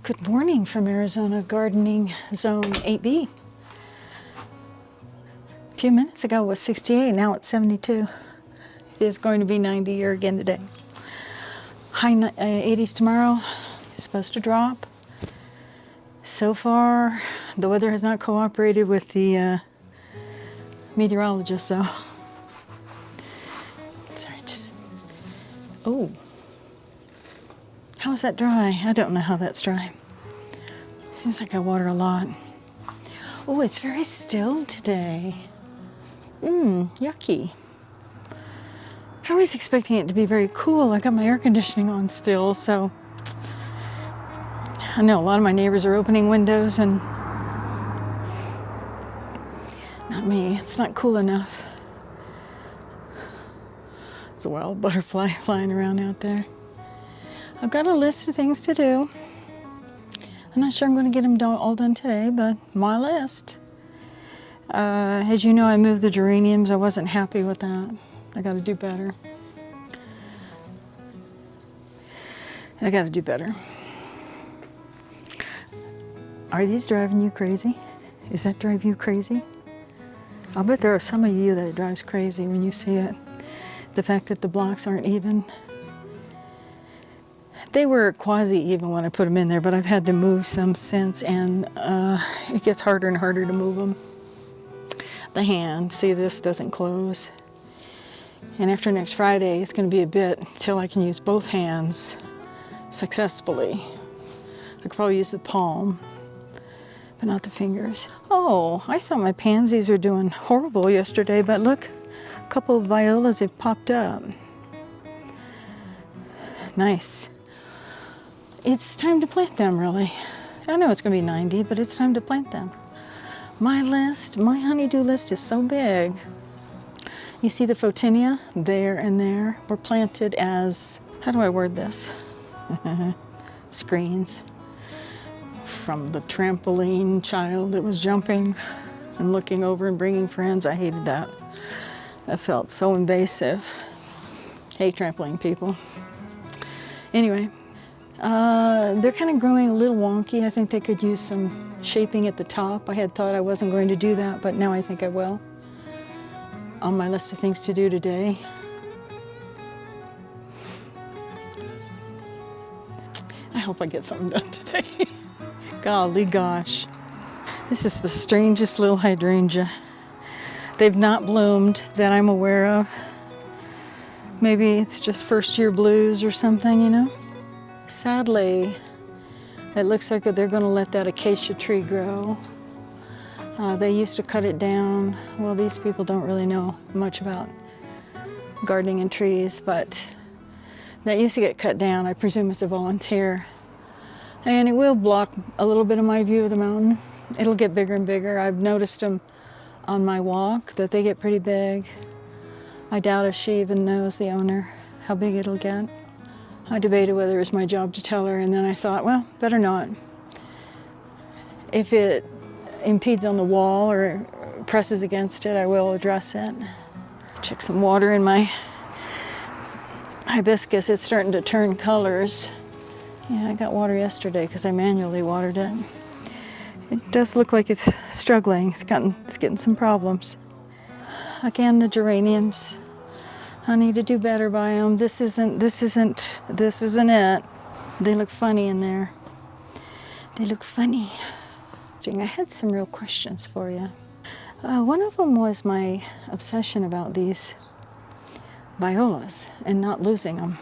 Good morning from Arizona Gardening Zone 8B. A few minutes ago it was 68, now it's 72. It is going to be 90 here again today. High 80s tomorrow. It's supposed to drop. So far, the weather has not cooperated with the meteorologist, so. Sorry, just. Oh. How is that dry? I don't know how that's dry. Seems like I water a lot. Oh, it's very still today. Yucky. I was expecting it to be very cool. I got my air conditioning on still, so I know a lot of my neighbors are opening windows and not me. It's not cool enough. There's a wild butterfly flying around out there. I've got a list of things to do. I'm not sure I'm going to get them all done today, but my list. As you know, I moved the geraniums. I wasn't happy with that. I got to do better. Are these driving you crazy? Does that drive you crazy? I'll bet there are some of you that it drives crazy when you see it. The fact that the blocks aren't even. They were quasi-even when I put them in there, but I've had to move some since, and it gets harder and harder to move them. The hand, see, this doesn't close. And after next Friday, it's going to be a bit till I can use both hands successfully. I could probably use the palm, but not the fingers. Oh, I thought my pansies were doing horrible yesterday, but look, a couple of violas have popped up. Nice. It's time to plant them, really. I know it's going to be 90, but it's time to plant them. My honeydew list is so big. You see the photinia there and there were planted as, how do I word this? Screens from the trampoline child that was jumping and looking over and bringing friends. I hated that. That felt so invasive. Hate trampoline people. Anyway, they're kind of growing a little wonky. I think they could use some shaping at the top. I had thought I wasn't going to do that, but now I think I will. On my list of things to do today. I hope I get something done today. Golly gosh. This is the strangest little hydrangea. They've not bloomed that I'm aware of. Maybe it's just first year blues or something, you know? Sadly, it looks like they're going to let that acacia tree grow. They used to cut it down. Well, these people don't really know much about gardening and trees, but that used to get cut down. I presume it's a volunteer. And it will block a little bit of my view of the mountain. It'll get bigger and bigger. I've noticed them on my walk, that they get pretty big. I doubt if she even knows, the owner, how big it'll get. I debated whether it was my job to tell her, and then I thought, well, better not. If it impedes on the wall or presses against it, I will address it. Check some water in my hibiscus. It's starting to turn colors. Yeah, I got water yesterday because I manually watered it. It does look like it's struggling. It's getting some problems. Again, the geraniums. I need to do better by them. This isn't it. They look funny in there. They look funny. I had some real questions for you. One of them was my obsession about these violas and not losing them.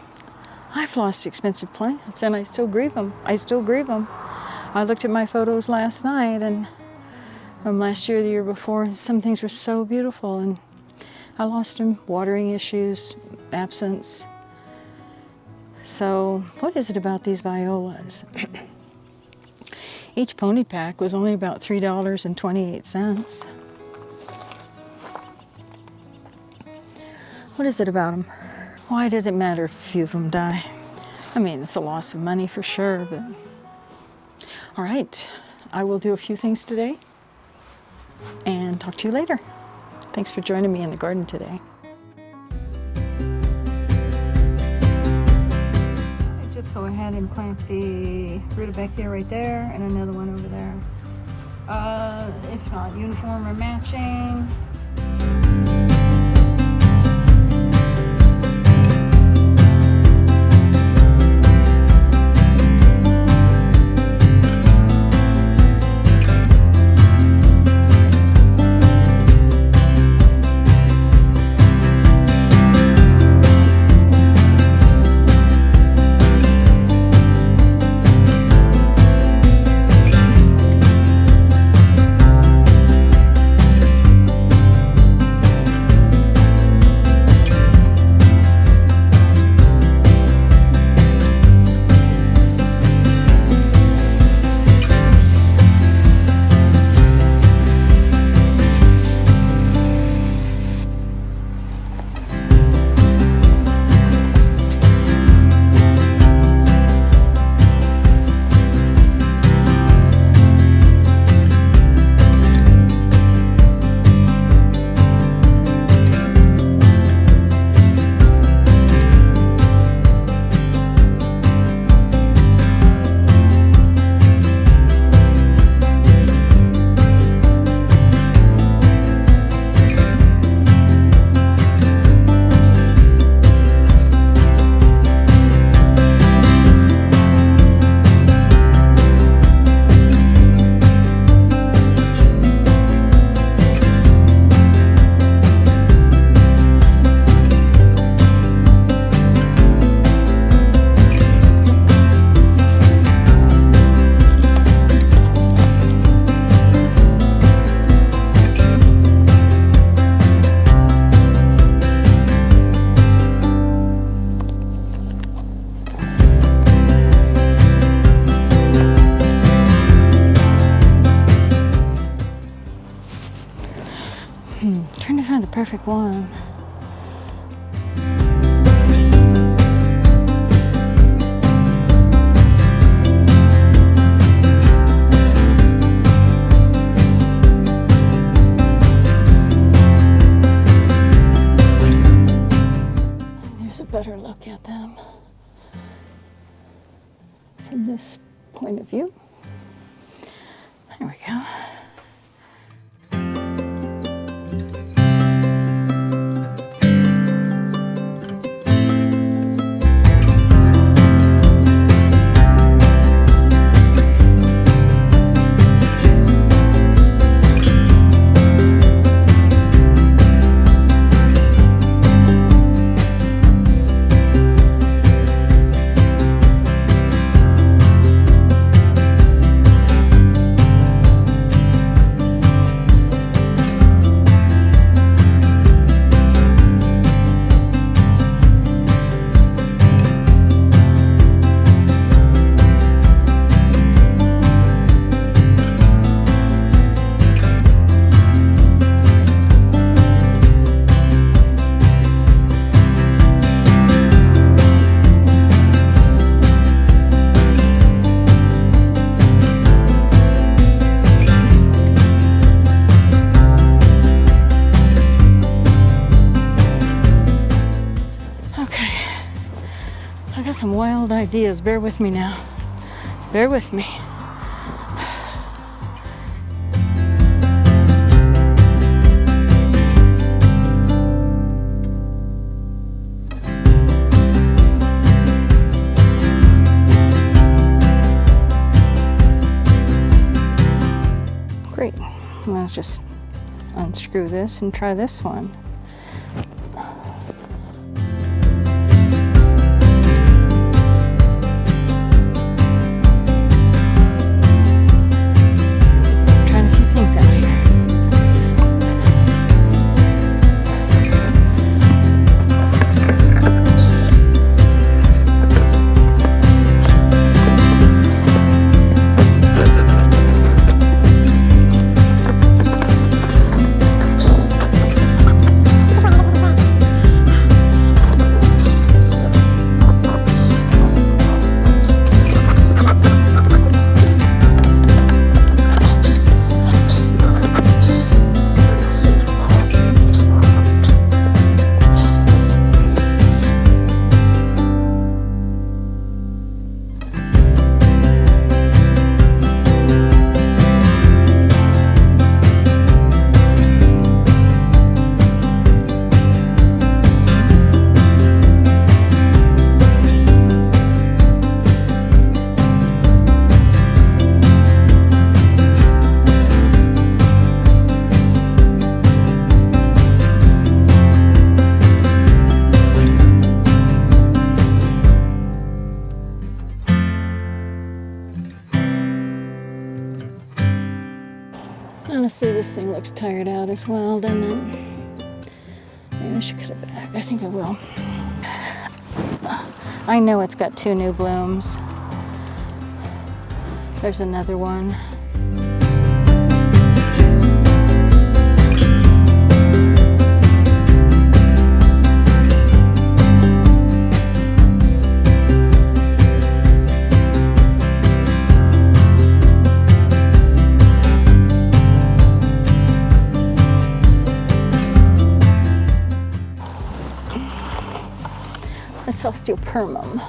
I've lost expensive plants and I still grieve them. I looked at my photos last night and from last year, the year before, some things were so beautiful and I lost them. Watering issues, absence. So what is it about these violas? Each pony pack was only about $3.28. What is it about them? Why does it matter if a few of them die? I mean, it's a loss of money for sure, but... All right, I will do a few things today and talk to you later. Thanks for joining me in the garden today. just go ahead and plant the rutabaga right there and another one over there. It's not uniform or matching. Trying to find the perfect one. There's a better look at them from this point of view. There we go. I got some wild ideas. Bear with me now. Bear with me. Great. Let's just unscrew this and try this one. Honestly, this thing looks tired out as well, doesn't it? Maybe I should cut it back. I think I will. I know it's got 2 new blooms. There's another one. That's osteopermum.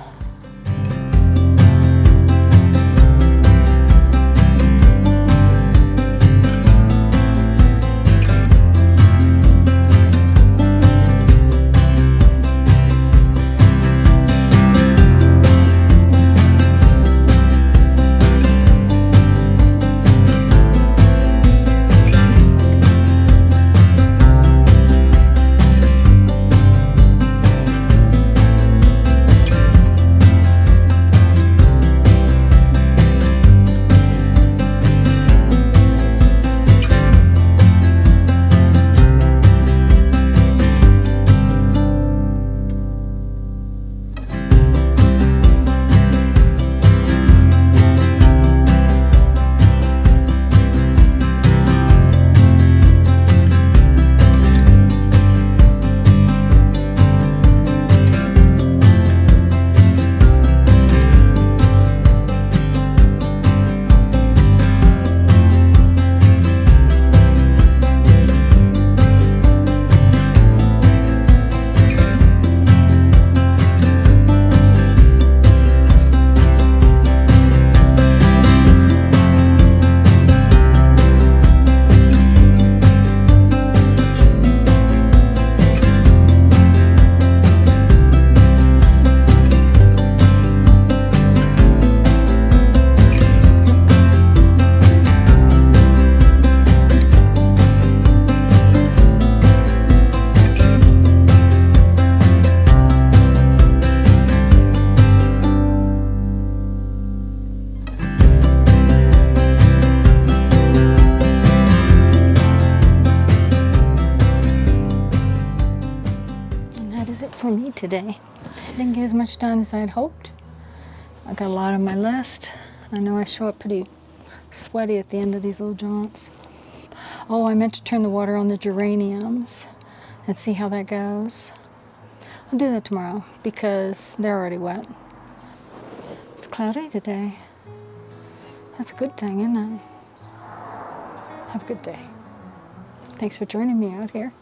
For me today. Didn't get as much done as I had hoped. I got a lot on my list. I know I show up pretty sweaty at the end of these little jaunts. Oh, I meant to turn the water on the geraniums and see how that goes. I'll do that tomorrow because they're already wet. It's cloudy today. That's a good thing, isn't it? Have a good day. Thanks for joining me out here.